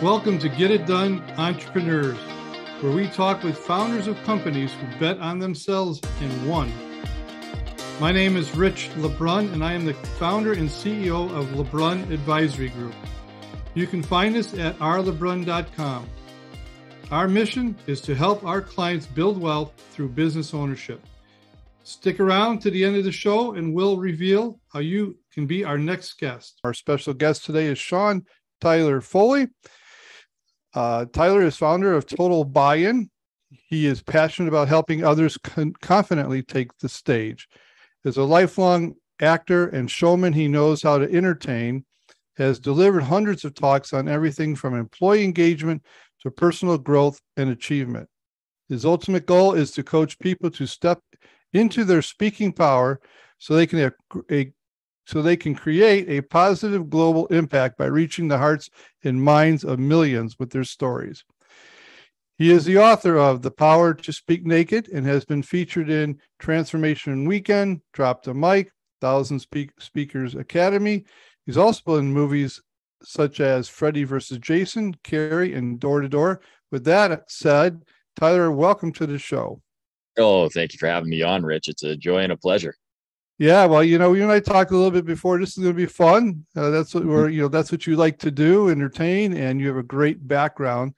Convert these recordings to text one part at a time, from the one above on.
Welcome to Get It Done Entrepreneurs, where we talk with founders of companies who bet on themselves and won. My name is Rich LeBrun, and I am the founder and CEO of LeBrun Advisory Group. You can find us at rlebrun.com. Our mission is to help our clients build wealth through business ownership. Stick around to the end of the show and we'll reveal how you can be our next guest. Our special guest today is Tyler Foley. Tyler is founder of Total Buy-In. He is passionate about helping others confidently take the stage. As a lifelong actor and showman, he knows how to entertain, has delivered hundreds of talks on everything from employee engagement to personal growth and achievement. His ultimate goal is to coach people to step into their speaking power so they can create a positive global impact by reaching the hearts and minds of millions with their stories. He is the author of The Power to Speak Naked and has been featured in Transformation Weekend, Drop the Mic, Thousand Speakers Academy. He's also in movies such as Freddy versus Jason, Carrie, and Door to Door. With that said, Tyler, welcome to the show. Oh, thank you for having me on, Rich. It's a joy and a pleasure. Yeah, well, you and I talked a little bit before. This is going to be fun. That's what that's what you like to do, entertain, and you have a great background.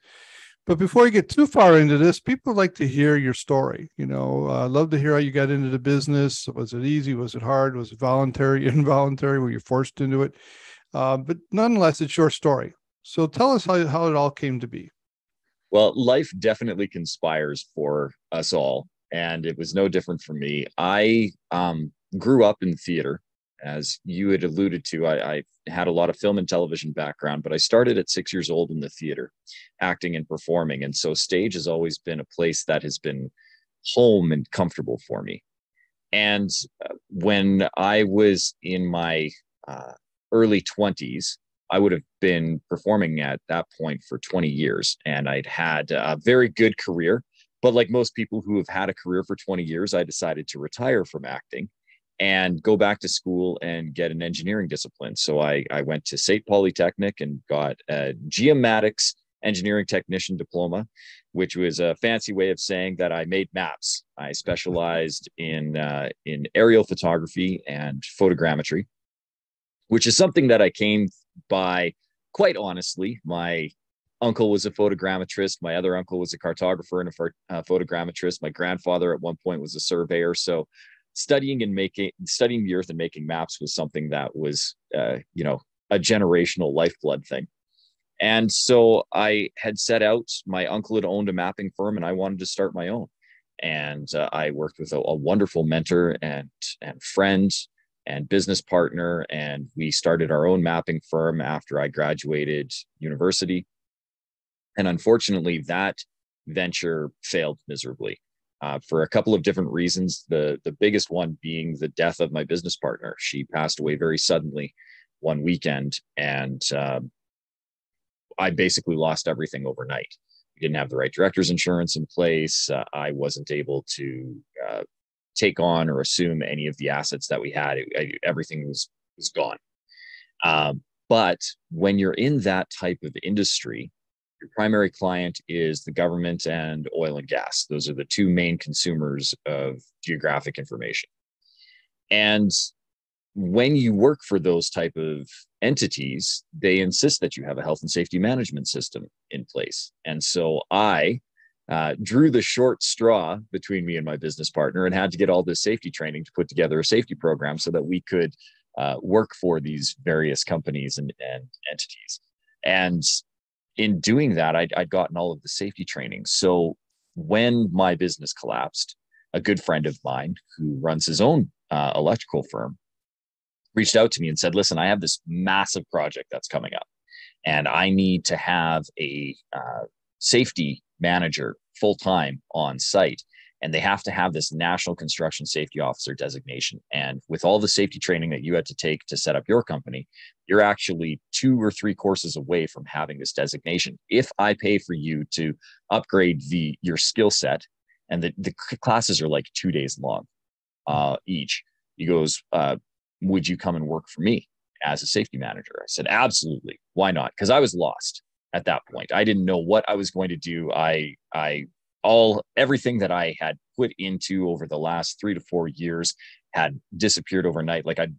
But before you get too far into this, people like to hear your story. Love to hear how you got into the business. Was it easy? Was it hard? Was it voluntary, involuntary? Were you forced into it? But nonetheless, it's your story. So tell us how it all came to be. Well, life definitely conspires for us all, and it was no different for me. I grew up in theater. As you had alluded to, I had a lot of film and television background, but I started at 6 years old in the theater, acting and performing. And so stage has always been a place that has been home and comfortable for me. And when I was in my early 20s, I would have been performing at that point for 20 years. And I'd had a very good career. But like most people who have had a career for 20 years, I decided to retire from acting and go back to school and get an engineering discipline. So I went to State Polytechnic and got a geomatics engineering technician diploma, which was a fancy way of saying that I made maps. I specialized in aerial photography and photogrammetry, which is something that I came by quite honestly. My uncle was a photogrammetrist. My other uncle was a cartographer and a photogrammetrist. My grandfather at one point was a surveyor. So studying the earth and making maps was something that was, a generational lifeblood thing. And so I had set out. My uncle had owned a mapping firm, and I wanted to start my own. And I worked with a wonderful mentor and friend and business partner, and we started our own mapping firm after I graduated university. And unfortunately, that venture failed miserably. For a couple of different reasons, the biggest one being the death of my business partner. She passed away very suddenly one weekend, and I basically lost everything overnight. We didn't have the right director's insurance in place. I wasn't able to take on or assume any of the assets that we had. Everything was gone. But when you're in that type of industry, your primary client is the government and oil and gas. Those are the two main consumers of geographic information. And when you work for those type of entities, they insist that you have a health and safety management system in place. And so I drew the short straw between me and my business partner and had to get all this safety training to put together a safety program so that we could work for these various companies and entities. And in doing that, I'd gotten all of the safety training. So when my business collapsed, a good friend of mine who runs his own electrical firm reached out to me and said, listen, I have this massive project that's coming up, and I need to have a safety manager full-time on site. And they have to have this National Construction Safety Officer designation. And with all the safety training that you had to take to set up your company, you're actually 2 or 3 courses away from having this designation. If I pay for you to upgrade your skill set, and the classes are like 2 days long each, he goes, would you come and work for me as a safety manager? I said, absolutely. Why not? Because I was lost. at that point. I didn't know what I was going to do. Everything that I had put into over the last 3 to 4 years had disappeared overnight. Like I'd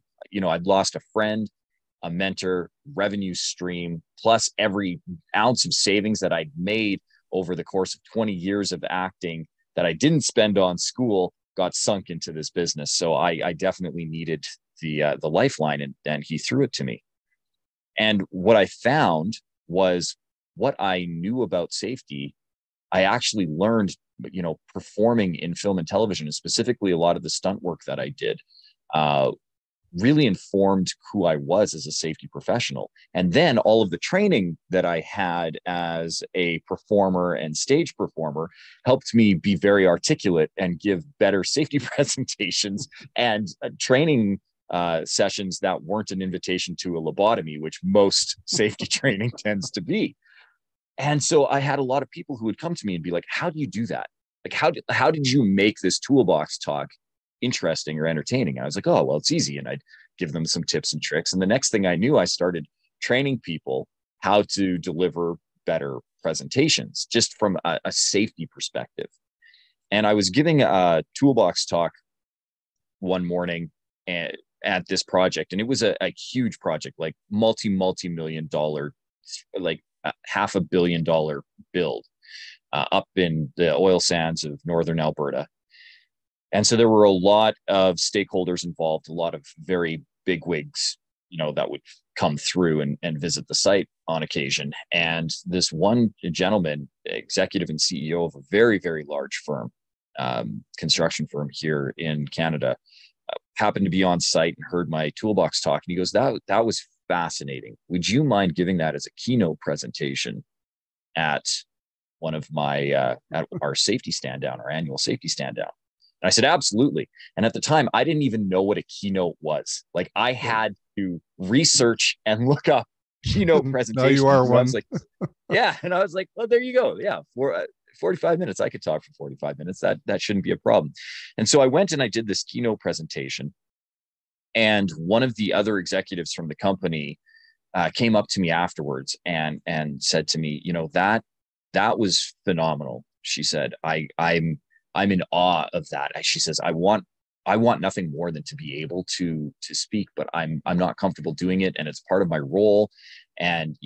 lost a friend, a mentor, revenue stream, plus every ounce of savings that I'd made over the course of 20 years of acting that I didn't spend on school got sunk into this business. So I definitely needed the lifeline, and he threw it to me. And what I found was what I knew about safety, I actually learned, performing in film and television, and specifically a lot of the stunt work that I did, really informed who I was as a safety professional. And then all of the training that I had as a performer and stage performer helped me be very articulate and give better safety presentations and training sessions that weren't an invitation to a lobotomy, which most safety training tends to be. And so I had a lot of people who would come to me and be like, how do you do that? Like, how did you make this toolbox talk interesting or entertaining? I was like, oh, well, it's easy. And I'd give them some tips and tricks. And the next thing I knew, I started training people how to deliver better presentations just from a safety perspective. And I was giving a toolbox talk one morning at this project. And it was a huge project, like multi-million dollar, like $500 million build up in the oil sands of northern Alberta. And so there were a lot of stakeholders involved, a lot of very big wigs, that would come through and visit the site on occasion. And this one gentleman, executive and CEO of a very, very large firm, construction firm here in Canada, happened to be on site and heard my toolbox talk. And he goes, that was fascinating. Would you mind giving that as a keynote presentation at one of my, at our safety stand down, our annual safety stand down? And I said, absolutely. And at the time, I didn't even know what a keynote was. Like, I had to research and look up keynote presentations. Now you are one. I was like, yeah. And I was like, well, there you go. Yeah. For 45 minutes, I could talk for 45 minutes. That shouldn't be a problem. And so I went and I did this keynote presentation. And one of the other executives from the company came up to me afterwards and said to me, that was phenomenal. She said, I'm in awe of that. She says, I want nothing more than to be able to speak, but I'm not comfortable doing it. And it's part of my role. And,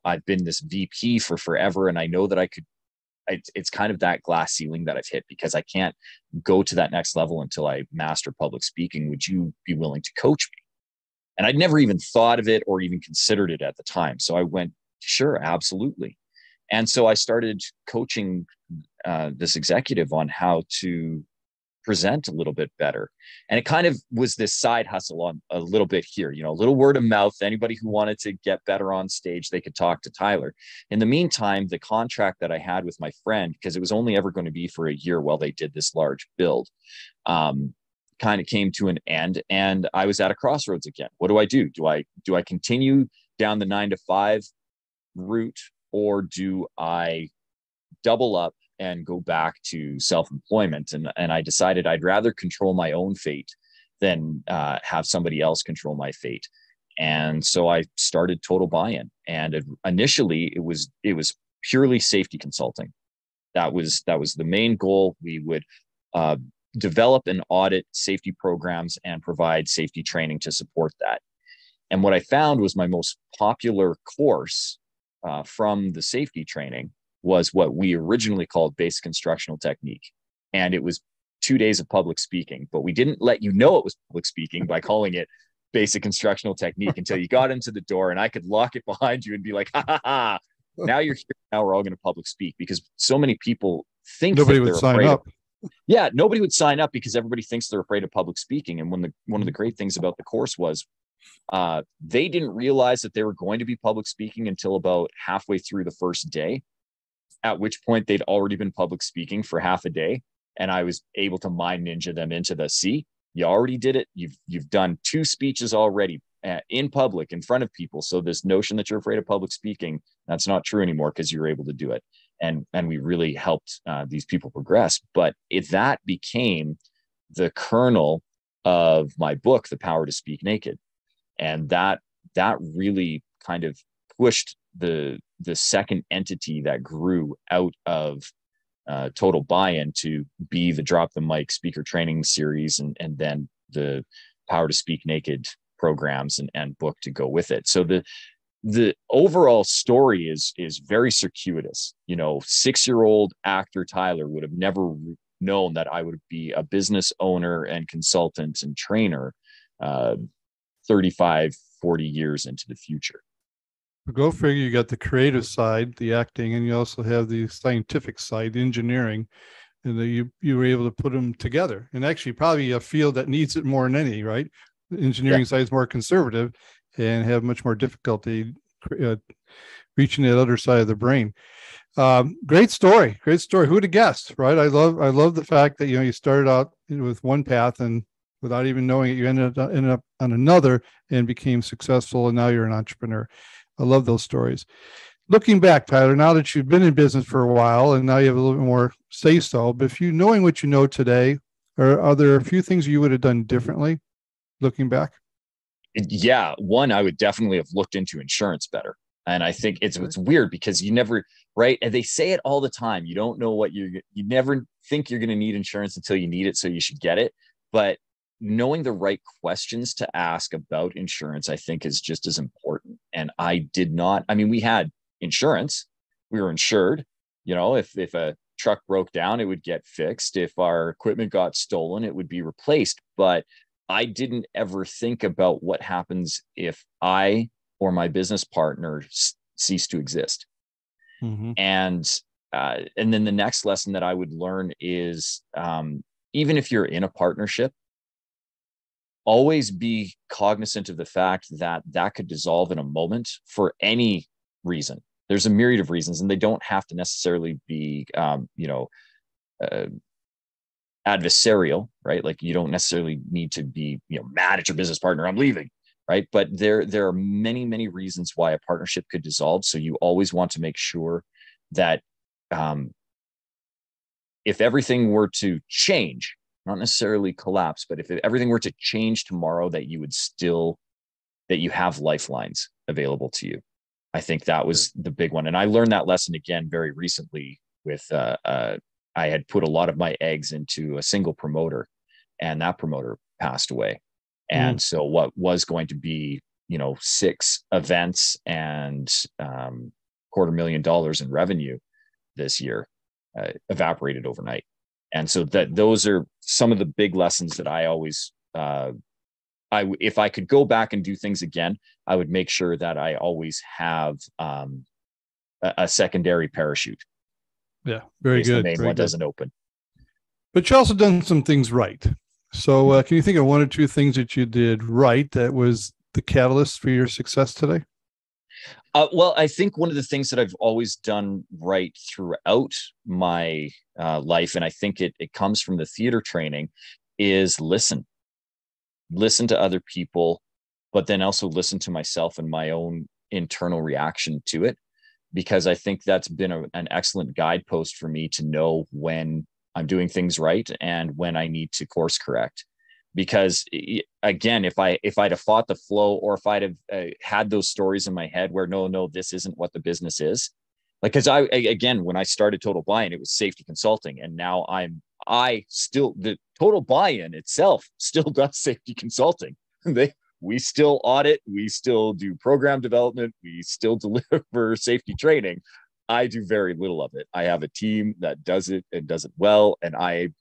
I've been this VP for forever. And I know that it's kind of that glass ceiling that I've hit, because I can't go to that next level until I master public speaking. Would you be willing to coach me? And I'd never even thought of it or even considered it at the time. So I went, sure, absolutely. And so I started coaching this executive on how to present a little bit better. And it kind of was this side hustle on a little bit here, a little word of mouth. Anybody who wanted to get better on stage, they could talk to Tyler. In the meantime, the contract that I had with my friend, because it was only ever going to be for a year while they did this large build, kind of came to an end. And I was at a crossroads again. What do I do? Do I continue down the 9 to 5 route, or do I double up and go back to self-employment? And I decided I'd rather control my own fate than have somebody else control my fate. And so I started Total Buy-In. And initially it was purely safety consulting. That was the main goal. We would develop and audit safety programs and provide safety training to support that. And what I found was my most popular course from the safety training was what we originally called basic instructional technique. And it was 2 days of public speaking, but we didn't let you know it was public speaking by calling it basic instructional technique until you got into the door, and I could lock it behind you and be like, ha ha ha, now you're here. Now we're all going to public speak, because so many people think nobody that would sign up. Yeah, nobody would sign up because everybody thinks they're afraid of public speaking. And one of the great things about the course was they didn't realize that they were going to be public speaking until about halfway through the first day, at which point they'd already been public speaking for half a day. And I was able to mind ninja them into the, see, you already did it. You've done 2 speeches already in public in front of people. So this notion that you're afraid of public speaking, that's not true anymore, because you're able to do it. And we really helped these people progress. But that became the kernel of my book, The Power to Speak Naked. And that really kind of pushed the second entity that grew out of Total Buy-In to be the Drop the Mic speaker training series, and then the Power to Speak Naked programs and book to go with it. So the overall story is very circuitous. 6-year-old actor Tyler would have never known that I would be a business owner and consultant and trainer 35, 40 years into the future. Go figure. You got the creative side, the acting, and you also have the scientific side, engineering, and you were able to put them together. And actually, probably a field that needs it more than any, right? The engineering side is more conservative and have much more difficulty reaching that other side of the brain. Great story. Who would have guessed, right? I love the fact that you started out with one path, and without even knowing it, you ended up on another and became successful, and now you're an entrepreneur. I love those stories. Looking back, Tyler, now that you've been in business for a while and now you have a little bit more say so, but if you knowing what you know today, are there a few things you would have done differently looking back? Yeah. One, I would definitely have looked into insurance better. And I think it's weird because you never, right? And they say it all the time. You don't know what you never think you're going to need insurance until you need it. So you should get it. But knowing the right questions to ask about insurance, I think, is just as important. And I did not, we had insurance, we were insured, if a truck broke down, it would get fixed. If our equipment got stolen, it would be replaced. But I didn't ever think about what happens if I or my business partner cease to exist. Mm-hmm. And then the next lesson that I would learn is, even if you're in a partnership, always be cognizant of the fact that could dissolve in a moment for any reason. There's a myriad of reasons, and they don't have to necessarily be, adversarial, right? Like you don't necessarily need to be, mad at your business partner, I'm leaving, right? But there are many, many reasons why a partnership could dissolve. So you always want to make sure that if everything were to change, not necessarily collapse, but if everything were to change tomorrow, that you have lifelines available to you. I think that was the big one. And I learned that lesson again very recently with, I had put a lot of my eggs into a single promoter, and that promoter passed away. And so what was going to be, 6 events and $250,000 in revenue this year evaporated overnight. And so those are some of the big lessons that I always, if I could go back and do things again, I would make sure that I always have a secondary parachute. Yeah, very good. The main one doesn't open. But you also done some things right. So can you think of one or two things that you did right that was the catalyst for your success today? Well, I think one of the things that I've always done right throughout my life, and I think it comes from the theater training, is listen to other people, but then also listen to myself and my own internal reaction to it. Because I think that's been an excellent guidepost for me to know when I'm doing things right and when I need to course correct. Because again, if I'd have fought the flow, or if I'd have had those stories in my head where no, this isn't what the business is, like, because when I started Total Buy-In, it was safety consulting, and now the Total Buy-In itself still does safety consulting. We still audit, we still do program development, we still deliver safety training. I do very little of it. I have a team that does it and does it well, and I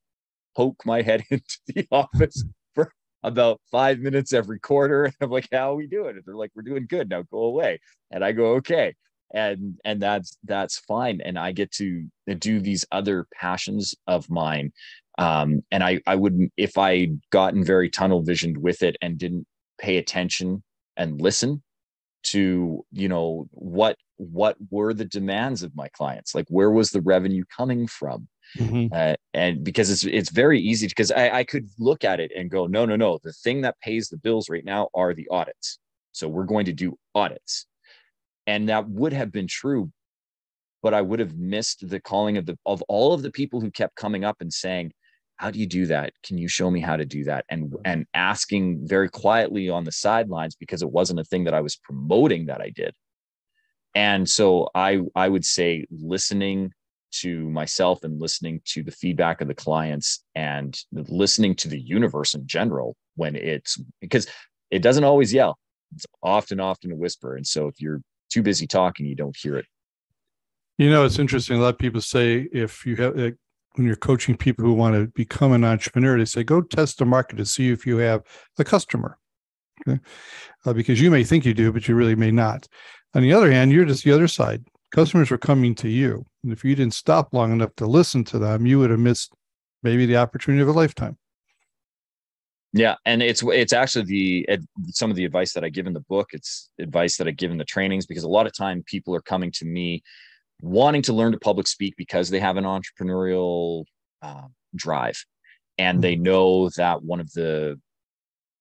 poke my head into the office for about 5 minutes every quarter. And I'm like, how are we doing? And they're like, we're doing good, now go away. And I go, okay. And that's fine. And I get to do these other passions of mine. And I wouldn't, if I'd gotten very tunnel visioned with it and didn't pay attention and listen to, what were the demands of my clients? Like, where was the revenue coming from? Mm-hmm. And because it's very easy, because I could look at it and go, no, the thing that pays the bills right now are the audits. So we're going to do audits. And that would have been true, but I would have missed the calling of all of the people who kept coming up and saying, how do you do that? Can you show me how to do that? And asking very quietly on the sidelines, because it wasn't a thing that I was promoting that I did. And so I would say listening to myself and listening to the feedback of the clients and listening to the universe in general, when it's, because it doesn't always yell. It's often a whisper. And so if you're too busy talking, you don't hear it. It's interesting. A lot of people say if you have, when you're coaching people who want to become an entrepreneur, they say, go test the market to see if you have a customer. Okay? Because you may think you do, but you really may not. On the other hand, you're just the other side. Customers are coming to you. And if you didn't stop long enough to listen to them, you would have missed maybe the opportunity of a lifetime. Yeah. And it's actually some of the advice that I give in the book. It's advice that I give in the trainings, because a lot of time people are coming to me wanting to learn to public speak because they have an entrepreneurial drive. And they know that one of the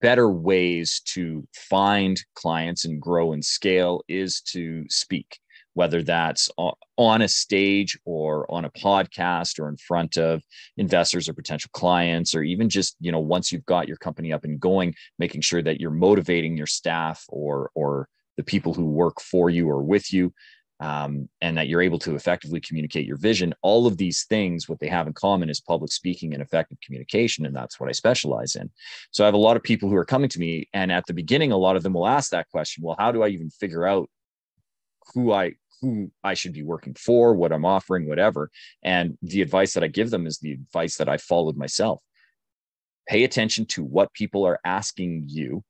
better ways to find clients and grow and scale is to speak, whether that's on a stage or on a podcast or in front of investors or potential clients, or even just, once you've got your company up and going, making sure that you're motivating your staff or the people who work for you or with you, and that you're able to effectively communicate your vision. All of these things, what they have in common is public speaking and effective communication. And that's what I specialize in. So I have a lot of people who are coming to me, and at the beginning, a lot of them will ask that question. Well, how do I even figure out who I should be working for, what I'm offering, whatever? And the advice that I give them is the advice that I followed myself. Pay attention to what people are asking you,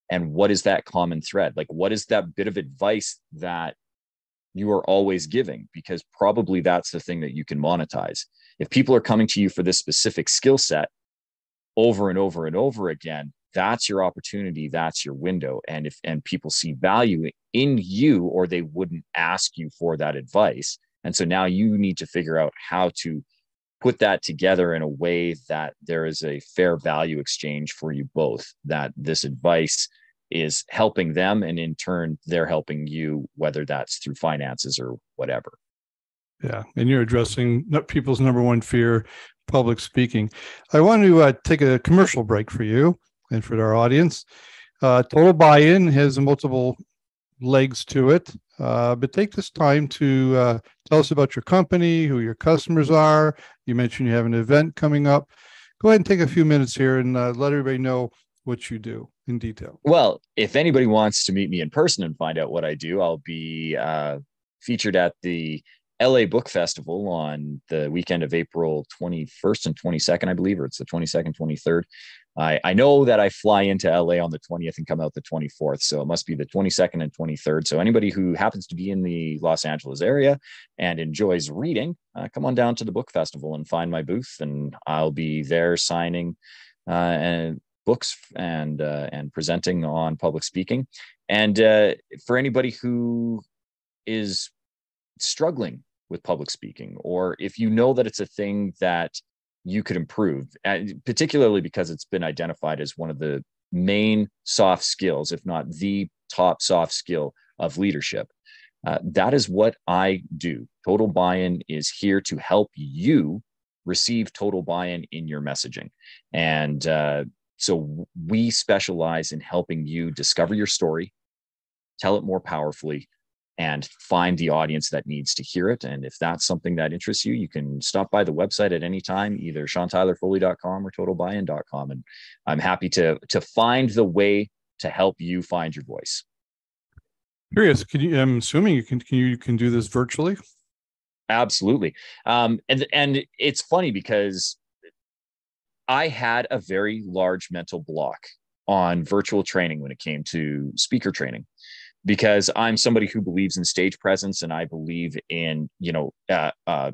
and what is that common thread? Like, what is that bit of advice that you are always giving? Because probably that's the thing that you can monetize. If people are coming to you for this specific skill set over and over and over again, that's your opportunity. That's your window. And people see value in you, or they wouldn't ask you for that advice. And so now you need to figure out how to put that together in a way that there is a fair value exchange for you both, that this advice is helping them, and in turn, they're helping you, whether that's through finances or whatever. Yeah. And you're addressing people's number one fear, public speaking. I want to take a commercial break for you and for our audience. Total Buy-In has multiple legs to it, but take this time to tell us about your company, who your customers are. You mentioned you have an event coming up. Go ahead and take a few minutes here and let everybody know what you do in detail. Well, if anybody wants to meet me in person and find out what I do, I'll be featured at the LA Book Festival on the weekend of April 21st and 22nd, I believe, or it's the 22nd, 23rd. I know that I fly into LA on the 20th and come out the 24th. So it must be the 22nd and 23rd. So anybody who happens to be in the Los Angeles area and enjoys reading, come on down to the book festival and find my booth, and I'll be there signing and books and presenting on public speaking. And for anybody who is struggling with public speaking, or if you know that it's a thing that you could improve, particularly because it's been identified as one of the main soft skills, if not the top soft skill of leadership, that is what I do. Total Buy-In is here to help you receive total buy-in in your messaging. And so we specialize in helping you discover your story, tell it more powerfully, and find the audience that needs to hear it. And if that's something that interests you, you can stop by the website at any time, either SeanTylerFoley.com or TotalBuy-In.com. And I'm happy to find the way to help you find your voice. Curious, I'm assuming you can do this virtually? Absolutely. And it's funny because I had a very large mental block on virtual training when it came to speaker training, because I'm somebody who believes in stage presence, and I believe in,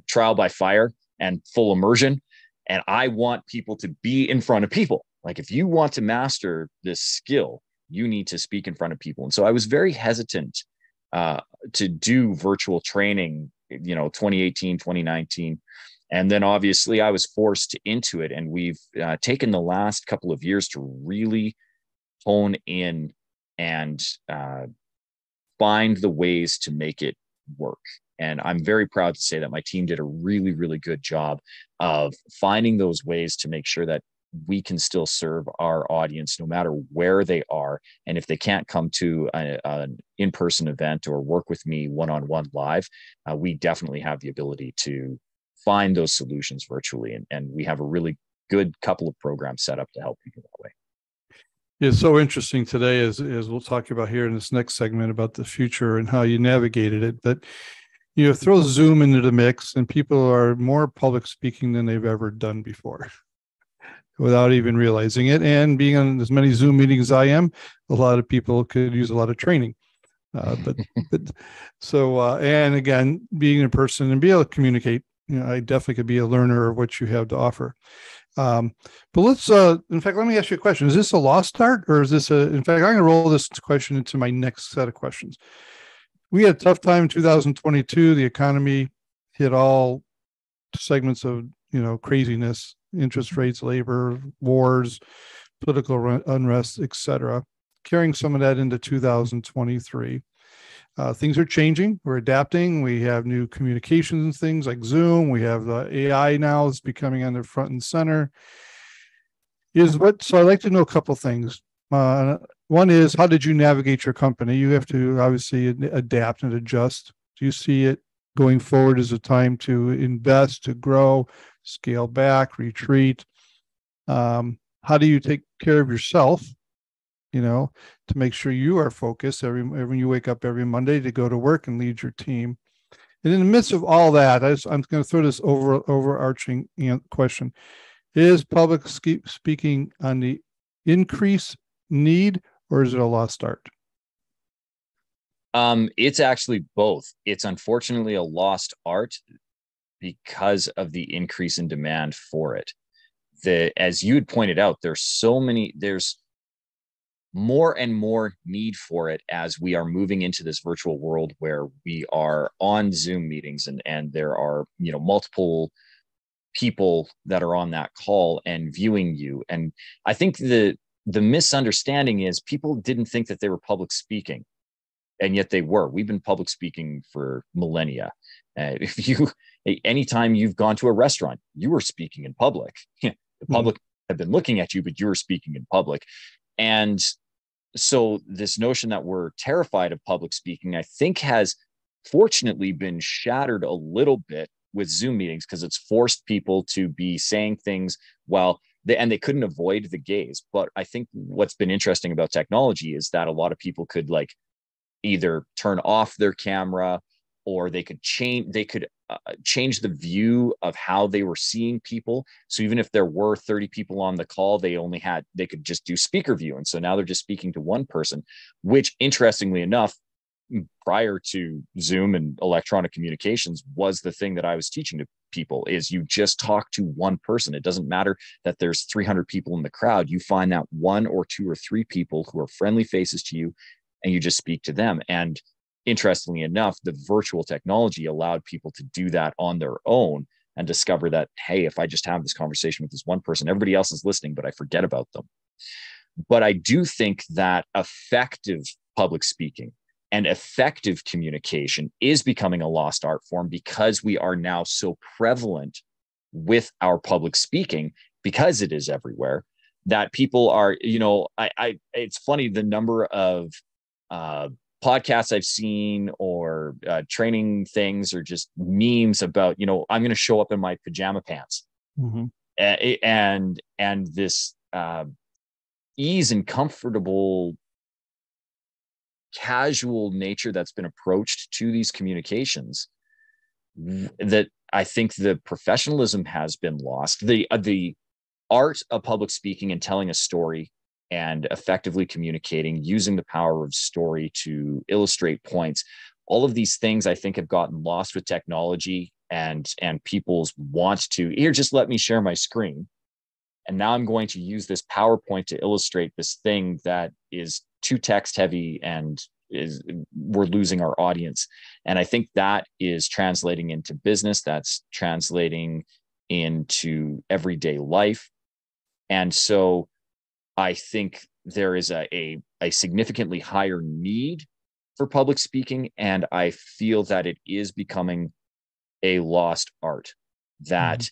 trial by fire and full immersion. And I want people to be in front of people. Like, if you want to master this skill, you need to speak in front of people. And so I was very hesitant to do virtual training, 2018, 2019. And then obviously I was forced into it. And we've taken the last couple of years to really hone in and find the ways to make it work. And I'm very proud to say that my team did a really, really good job of finding those ways to make sure that we can still serve our audience no matter where they are. And if they can't come to an in-person event or work with me one-on-one live, we definitely have the ability to find those solutions virtually. And we have a really good couple of programs set up to help people that way. It's so interesting today, as we'll talk about here in this next segment about the future and how you navigated it, that you throw Zoom into the mix and people are more public speaking than they've ever done before without even realizing it. And being on as many Zoom meetings as I am, a lot of people could use a lot of training. But and again, being in person and be able to communicate, I definitely could be a learner of what you have to offer. But let's, in fact, let me ask you a question. Is this a lost art, or is this in fact, I'm going to roll this question into my next set of questions. We had a tough time in 2022. The economy hit all segments of, craziness, interest rates, labor, wars, political unrest, etc. Carrying some of that into 2023. Things are changing. We're adapting. We have new communications things like Zoom. We have the AI now is becoming on the front and center. So I'd like to know a couple of things. One is, how did you navigate your company? You have to obviously adapt and adjust. Do you see it going forward as a time to invest, to grow, scale back, retreat? How do you take care of yourself, to make sure you are focused when you wake up every Monday to go to work and lead your team? And in the midst of all that, I'm going to throw this overarching question. Is public speaking on the increase need, or is it a lost art? It's actually both. It's unfortunately a lost art because of the increase in demand for it. As you had pointed out, there's more and more need for it as we are moving into this virtual world where we are on Zoom meetings and there are, multiple people that are on that call and viewing you. And I think the misunderstanding is people didn't think that they were public speaking, and yet they were. We've been public speaking for millennia. Anytime you've gone to a restaurant, you were speaking in public. The public have been looking at you, but you were speaking in public. And so this notion that we're terrified of public speaking, I think, has fortunately been shattered a little bit with Zoom meetings, because it's forced people to be saying things while they couldn't avoid the gaze. But I think what's been interesting about technology is that a lot of people could either turn off their camera, or they could change the view of how they were seeing people. So even if there were 30 people on the call, they could just do speaker view. And so now they're just speaking to one person, which, interestingly enough, prior to Zoom and electronic communications, was the thing that I was teaching to people, is you just talk to one person. It doesn't matter that there's 300 people in the crowd. You find that one or two or three people who are friendly faces to you, and you just speak to them. And interestingly enough, the virtual technology allowed people to do that on their own and discover that, hey, if I just have this conversation with this one person, everybody else is listening, but I forget about them. But I do think that effective public speaking and effective communication is becoming a lost art form, because we are now so prevalent with our public speaking, because it is everywhere, that people are, it's funny, the number of podcasts I've seen or training things, or just memes about, I'm going to show up in my pajama pants. Mm-hmm. And this ease and comfortable, casual nature that's been approached to these communications, that I think the professionalism has been lost. The art of public speaking and telling a story and effectively communicating, using the power of story to illustrate points, all of these things I think have gotten lost with technology and people's want to, here, just let me share my screen. And now I'm going to use this PowerPoint to illustrate this thing that is too text heavy, and we're losing our audience. And I think that is translating into business. That's translating into everyday life. And so I think there is a significantly higher need for public speaking. And I feel that it is becoming a lost art, that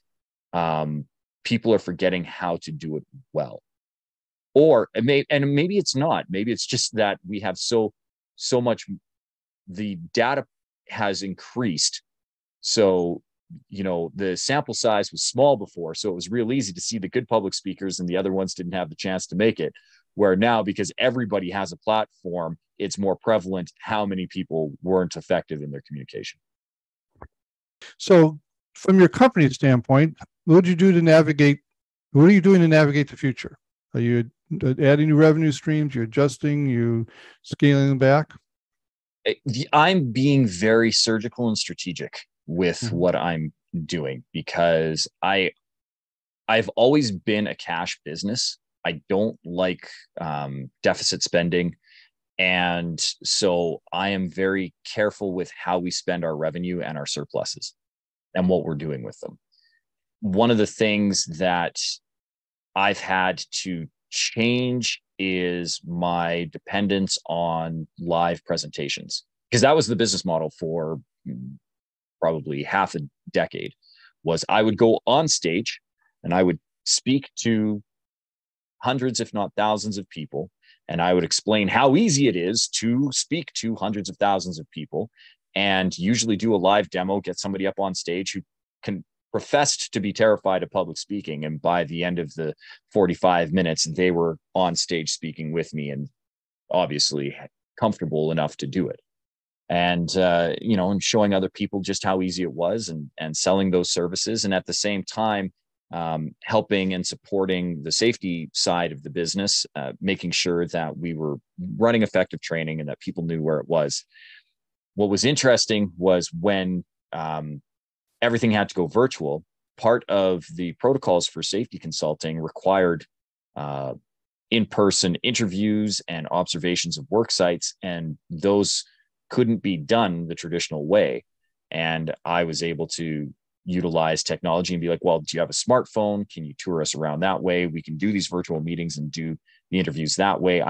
people are forgetting how to do it well. Or maybe it's not. Maybe it's just that we have so much, the data has increased. So, the sample size was small before, so it was real easy to see the good public speakers and the other ones didn't have the chance to make it. Where now, because everybody has a platform, it's more prevalent how many people weren't effective in their communication. So from your company standpoint, what are you doing to navigate the future? Are you adding new revenue streams? You're adjusting, you scaling them back? I'm being very surgical and strategic with what I'm doing, because I've always been a cash business. I don't like deficit spending. And so I am very careful with how we spend our revenue and our surpluses and what we're doing with them. One of the things that I've had to change is my dependence on live presentations, because that was the business model for probably half a decade. Was I would go on stage and I would speak to hundreds, if not thousands of people, and I would explain how easy it is to speak to hundreds of thousands of people, and usually do a live demo, get somebody up on stage who professed to be terrified of public speaking. And by the end of the 45 minutes, they were on stage speaking with me and obviously comfortable enough to do it. And, and showing other people just how easy it was, and selling those services. And at the same time, helping and supporting the safety side of the business, making sure that we were running effective training and that people knew where it was. What was interesting was when everything had to go virtual, part of the protocols for safety consulting required in-person interviews and observations of work sites, and those couldn't be done the traditional way. And I was able to utilize technology and be like, well, do you have a smartphone? Can you tour us around that way? We can do these virtual meetings and do the interviews that way.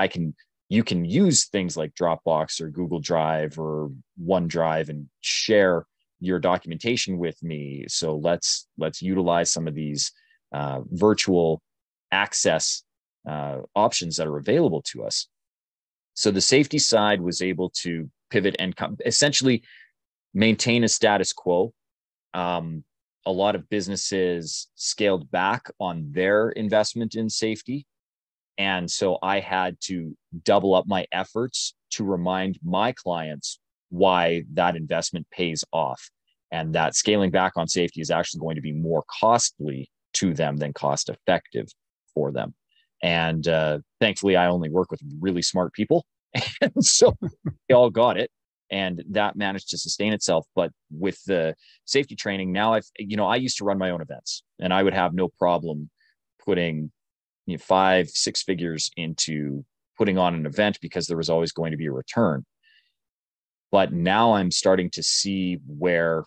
You can use things like Dropbox or Google Drive or OneDrive and share your documentation with me. So let's utilize some of these virtual access options that are available to us. So the safety side was able to pivot and essentially maintain a status quo. A lot of businesses scaled back on their investment in safety. And so I had to double up my efforts to remind my clients why that investment pays off, and that scaling back on safety is actually going to be more costly to them than cost effective for them. And thankfully, I only work with really smart people. And so they all got it. And that managed to sustain itself. But with the safety training, now I used to run my own events, and I would have no problem putting 5-6 figures into putting on an event, because there was always going to be a return. But now I'm starting to see where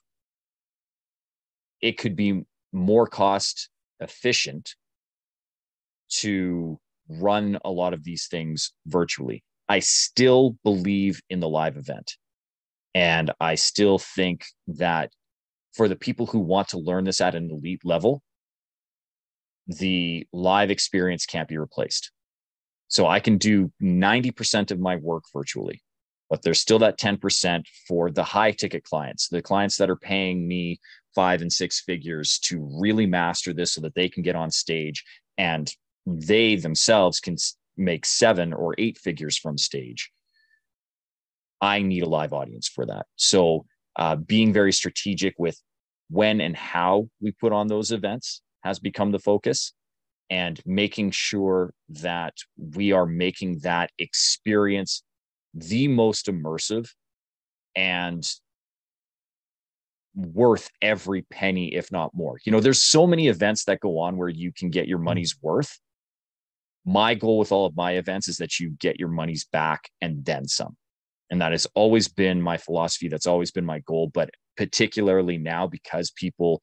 it could be more cost efficient to run a lot of these things virtually. I still believe in the live event. And I still think that for the people who want to learn this at an elite level, the live experience can't be replaced. So I can do 90% of my work virtually, but there's still that 10% for the high ticket clients, the clients that are paying me 5 and 6 figures to really master this so that they can get on stage and they themselves can make 7 or 8 figures from stage. I need a live audience for that. So being very strategic with when and how we put on those events has become the focus, and making sure that we are making that experience the most immersive and worth every penny, if not more. There's so many events that go on where you can get your money's worth. My goal with all of my events is that you get your money's back and then some. And that has always been my philosophy. That's always been my goal. But particularly now, because people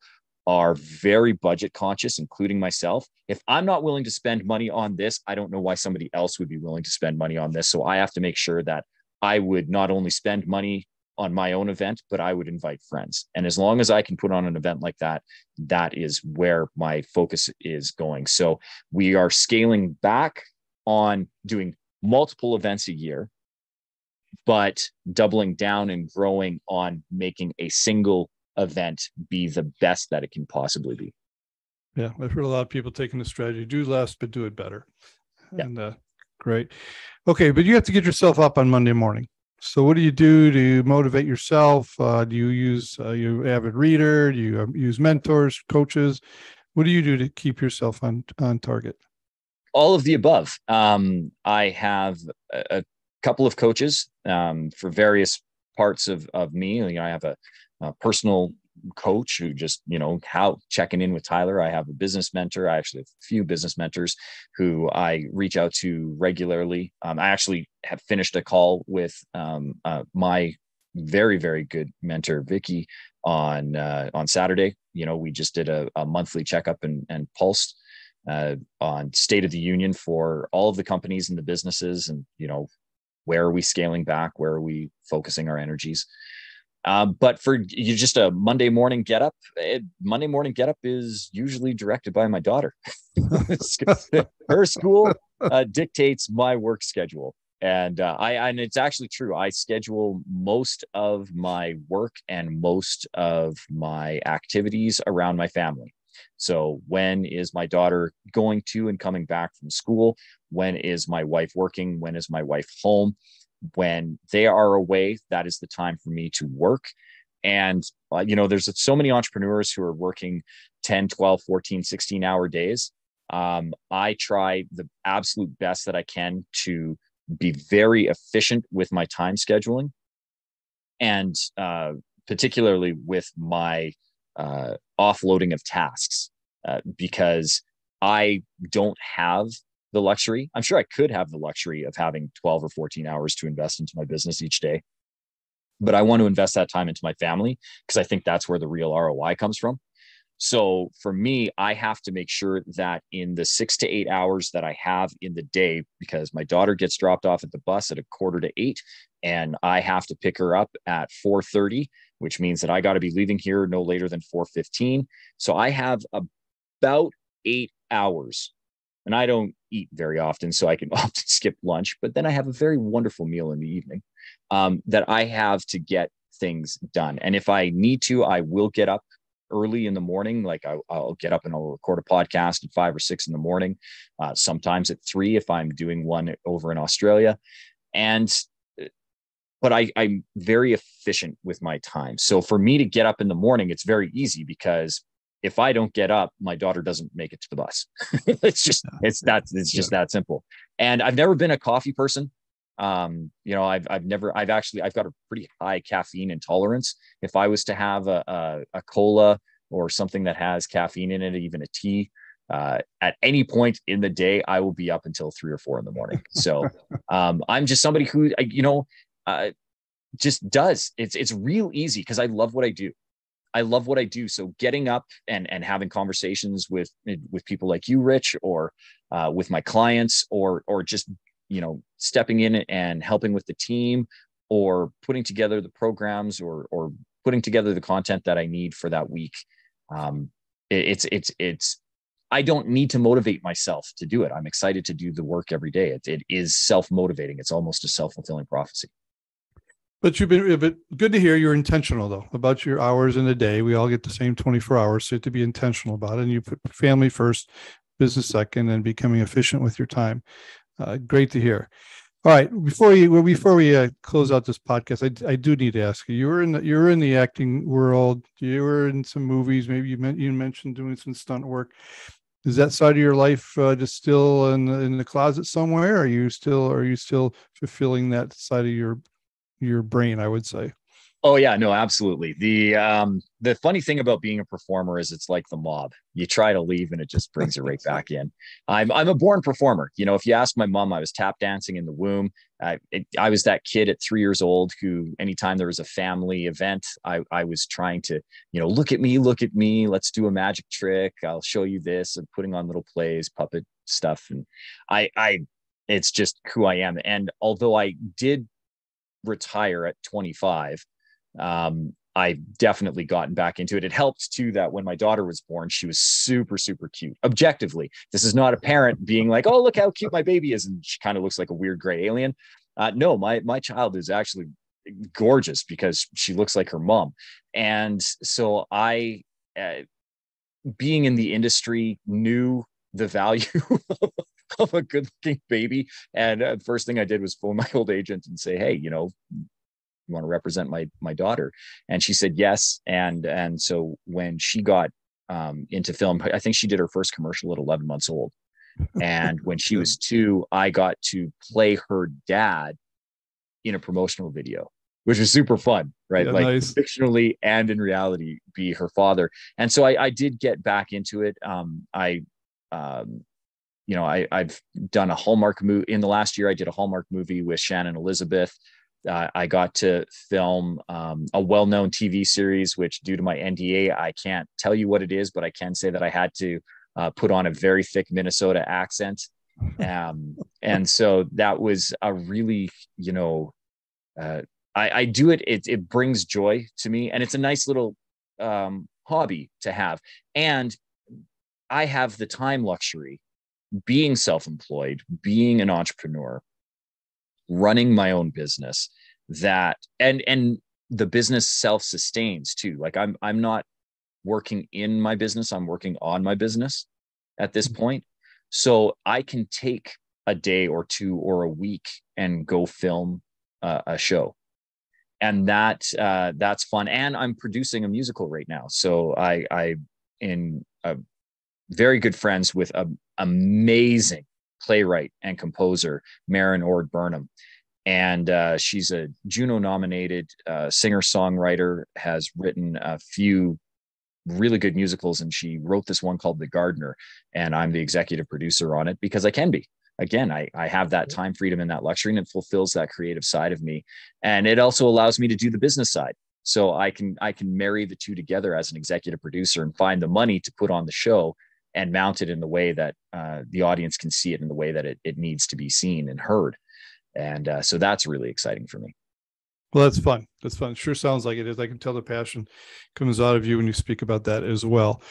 are very budget conscious, including myself, if I'm not willing to spend money on this, I don't know why somebody else would be willing to spend money on this. So I have to make sure that I would not only spend money on my own event, but I would invite friends. And as long as I can put on an event like that, that is where my focus is going. So we are scaling back on doing multiple events a year, but doubling down and growing on making a single event be the best that it can possibly be. Yeah, I've heard a lot of people taking the strategy, do less, but do it better. Yeah. And great. Okay, but you have to get yourself up on Monday morning. So what do you do to motivate yourself? Do you use you avid reader? Do you use mentors, coaches? What do you do to keep yourself on target? All of the above. I have a couple of coaches for various parts of me. You know, I have a personal coach who just, you know, how checking in with Tyler. I have a business mentor. I actually have a few business mentors who I reach out to regularly. I actually have finished a call with my very, very good mentor, Vicky, on Saturday. You know, we just did a monthly checkup and pulse on State of the Union for all of the companies and the businesses, and, you know, where are we scaling back? Where are we focusing our energies? But for you, just a Monday morning get up. Monday morning get up is usually directed by my daughter. Her school dictates my work schedule, and and it's actually true. I schedule most of my work and most of my activities around my family. So when is my daughter going to and coming back from school? When is my wife working? When is my wife home? When they are away, that is the time for me to work. And, you know, there's so many entrepreneurs who are working 10, 12, 14, 16-hour days. I try the absolute best that I can to be very efficient with my time scheduling, and particularly with my offloading of tasks, because I don't have the luxury. I'm sure I could have the luxury of having 12 or 14 hours to invest into my business each day, but I want to invest that time into my family because I think that's where the real ROI comes from. So for me, I have to make sure that in the 6 to 8 hours that I have in the day, because my daughter gets dropped off at the bus at 7:45, and I have to pick her up at 4:30, which means that I got to be leaving here no later than 4:15. So I have about 8 hours, and I don't eat very often, so I can often skip lunch, but then I have a very wonderful meal in the evening that I have to get things done. And if I need to, I will get up early in the morning. Like I'll get up and I'll record a podcast at 5 or 6 in the morning, sometimes at 3 if I'm doing one over in Australia. But I'm very efficient with my time. So for me to get up in the morning, it's very easy, because if I don't get up, my daughter doesn't make it to the bus. It's just that simple. And I've never been a coffee person. You know, I've got a pretty high caffeine intolerance. If I was to have a cola or something that has caffeine in it, even a tea, at any point in the day, I will be up until 3 or 4 in the morning. So I'm just somebody who, just does. It's real easy because I love what I do. So getting up and having conversations with people like you, Rich, or with my clients, or just, you know, stepping in and helping with the team, or putting together the programs, or putting together the content that I need for that week. It's I don't need to motivate myself to do it. I'm excited to do the work every day. It is self-motivating. It's almost a self-fulfilling prophecy. But good to hear you're intentional, though, about your hours in a day. We all get the same 24 hours, so you have to be intentional about it. And you put family first, business second, and becoming efficient with your time. Great to hear. All right, before we close out this podcast, I do need to ask you. You're in the acting world. You were in some movies. Maybe you mentioned doing some stunt work. Is that side of your life just still in the closet somewhere? Are you still fulfilling that side of your brain, I would say? Oh yeah, no, absolutely. The funny thing about being a performer is it's like the mob. You try to leave and it just brings you right back in. I'm a born performer. You know, if you ask my mom, I was tap dancing in the womb. I was that kid at 3 years old who, anytime there was a family event, I was trying to, you know, look at me, let's do a magic trick. I'll show you this, and putting on little plays, puppet stuff. And it's just who I am. And although I did retire at 25, I've definitely gotten back into it. It helped too that when my daughter was born, she was super, super cute. Objectively, this is not a parent being like, "Oh, look how cute my baby is," and she kind of looks like a weird gray alien. No, my child is actually gorgeous because she looks like her mom. And so being in the industry, knew the value of a good looking baby. And the first thing I did was phone my old agent and say, "Hey, you want to represent my daughter?" And she said yes. And so when she got into film, I think she did her first commercial at 11 months old. And when she was 2, I got to play her dad in a promotional video, which was super fun, right? Yeah, like nice. fictionally and in reality be her father. And so I did get back into it. I've done a Hallmark movie in the last year. I did a Hallmark movie with Shannon Elizabeth. I got to film a well-known TV series, which due to my NDA, I can't tell you what it is, but I can say that I had to put on a very thick Minnesota accent. And so that was a really, I do it. It brings joy to me, and it's a nice little hobby to have. And I have the time luxury being self-employed, being an entrepreneur, running my own business, that and the business self-sustains too. Like I'm not working in my business, I'm working on my business at this point. So I can take a day or 2 or a week and go film a show. And that's fun. And I'm producing a musical right now. So I in very good friends with an amazing playwright and composer, Maren Ord Burnham. And she's a Juno nominated singer-songwriter, has written a few really good musicals, and she wrote this one called The Gardener, and I'm the executive producer on it because I can be. Again, I have that time freedom and that luxury, and it fulfills that creative side of me. And it also allows me to do the business side. So I can marry the two together as an executive producer and find the money to put on the show and mount it in the way that the audience can see it in the way that it needs to be seen and heard. And so that's really exciting for me. Well, that's fun. That's fun. It sure sounds like it is. I can tell the passion comes out of you when you speak about that as well.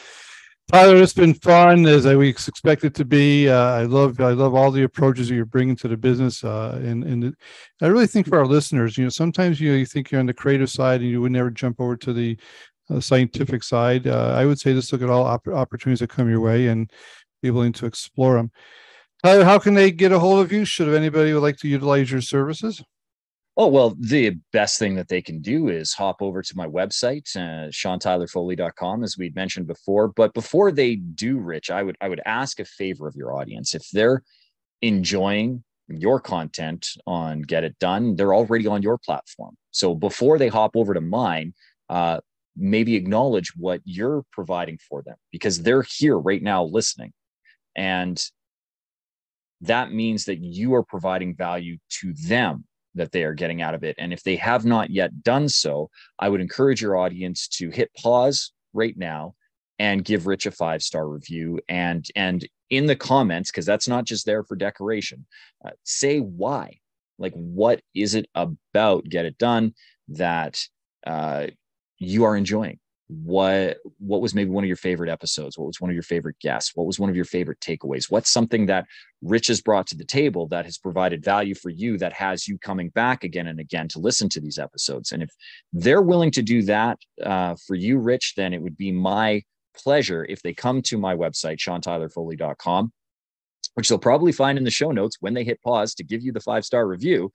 Tyler, it's been fun as we expect it to be. I love all the approaches that you're bringing to the business, and I really think for our listeners, sometimes you think you're on the creative side and you would never jump over to the scientific side. I would say just look at all opportunities that come your way and be willing to explore them. Tyler, how can they get a hold of you? Should anybody would like to utilize your services? Oh, well, the best thing that they can do is hop over to my website, SeanTylerFoley.com, as we'd mentioned before. But before they do, Rich, I would ask a favor of your audience. If they're enjoying your content on Get It Done, they're already on your platform. So before they hop over to mine, maybe acknowledge what you're providing for them, because they're here right now listening. And that means that you are providing value to them that they are getting out of it. And if they have not yet done so, I would encourage your audience to hit pause right now and give Rich a 5-star review. And in the comments, because that's not just there for decoration, say why. Like, what is it about Get It Done that you are enjoying? What was maybe one of your favorite episodes? What was one of your favorite guests? What was one of your favorite takeaways? What's something that Rich has brought to the table that has provided value for you, that has you coming back again and again to listen to these episodes? And if they're willing to do that for you, Rich, then it would be my pleasure if they come to my website, SeanTylerFoley.com, which they'll probably find in the show notes when they hit pause to give you the 5-star review.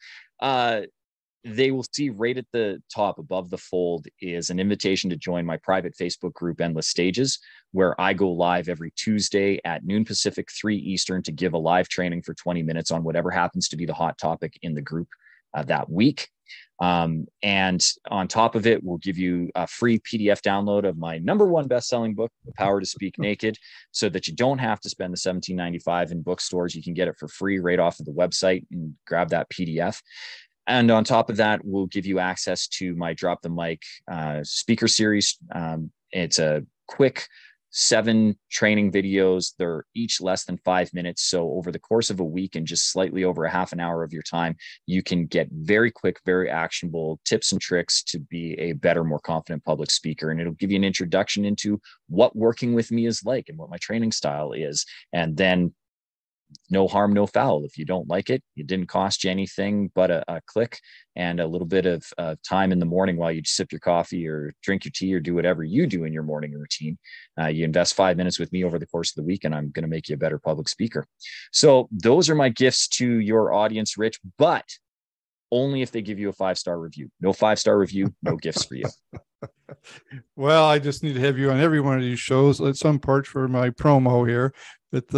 They will see right at the top above the fold is an invitation to join my private Facebook group, Endless Stages, where I go live every Tuesday at noon Pacific, 3 Eastern, to give a live training for 20 minutes on whatever happens to be the hot topic in the group that week. And on top of it, we'll give you a free PDF download of my #1 best-selling book, The Power to Speak Naked, so that you don't have to spend the $17.95 in bookstores. You can get it for free right off of the website and grab that PDF. And on top of that, we'll give you access to my Drop the Mic speaker series. It's a quick 7 training videos. They're each less than 5 minutes. So over the course of a week and just slightly over a half an hour of your time, you can get very quick, very actionable tips and tricks to be a better, more confident public speaker. And it'll give you an introduction into what working with me is like and what my training style is. And then no harm, no foul. If you don't like it, it didn't cost you anything but a click and a little bit of time in the morning while you sip your coffee or drink your tea or do whatever you do in your morning routine. You invest 5 minutes with me over the course of the week, and I'm going to make you a better public speaker. So those are my gifts to your audience, Rich, but only if they give you a 5-star review. No 5-star review, no gifts for you. Well, I just need to have you on every one of these shows at some part for my promo here. But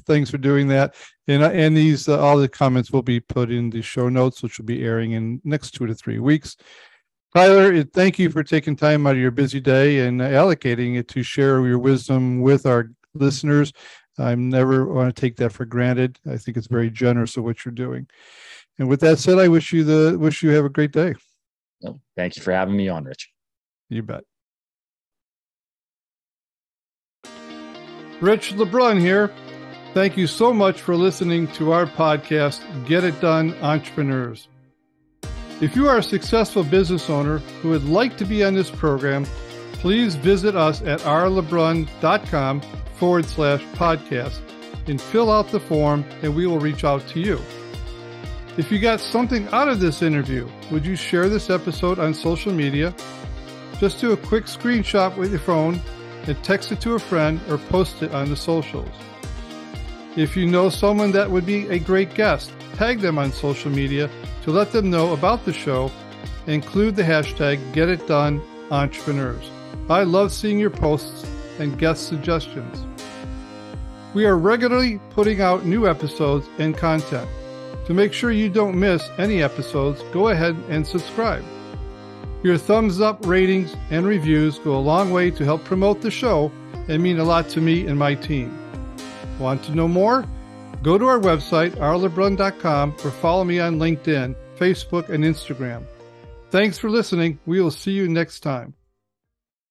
thanks for doing that. And these all the comments will be put in the show notes, which will be airing in next 2 to 3 weeks. Tyler, thank you for taking time out of your busy day and allocating it to share your wisdom with our listeners. I never want to take that for granted. I think it's very generous of what you're doing. And with that said, I wish you have a great day. Well, thank you for having me on, Rich. You bet. Rich LeBrun here. Thank you so much for listening to our podcast, Get It Done, Entrepreneurs. If you are a successful business owner who would like to be on this program, please visit us at rlebrun.com/podcast and fill out the form, and we will reach out to you. If you got something out of this interview, would you share this episode on social media? Just do a quick screenshot with your phone and text it to a friend or post it on the socials. If you know someone that would be a great guest, tag them on social media to let them know about the show and include the hashtag GetItDoneEntrepreneurs. I love seeing your posts and guest suggestions. We are regularly putting out new episodes and content. To make sure you don't miss any episodes, go ahead and subscribe. Your thumbs up, ratings, and reviews go a long way to help promote the show and mean a lot to me and my team. Want to know more? Go to our website, rlebrun.com, or follow me on LinkedIn, Facebook, and Instagram. Thanks for listening. We will see you next time.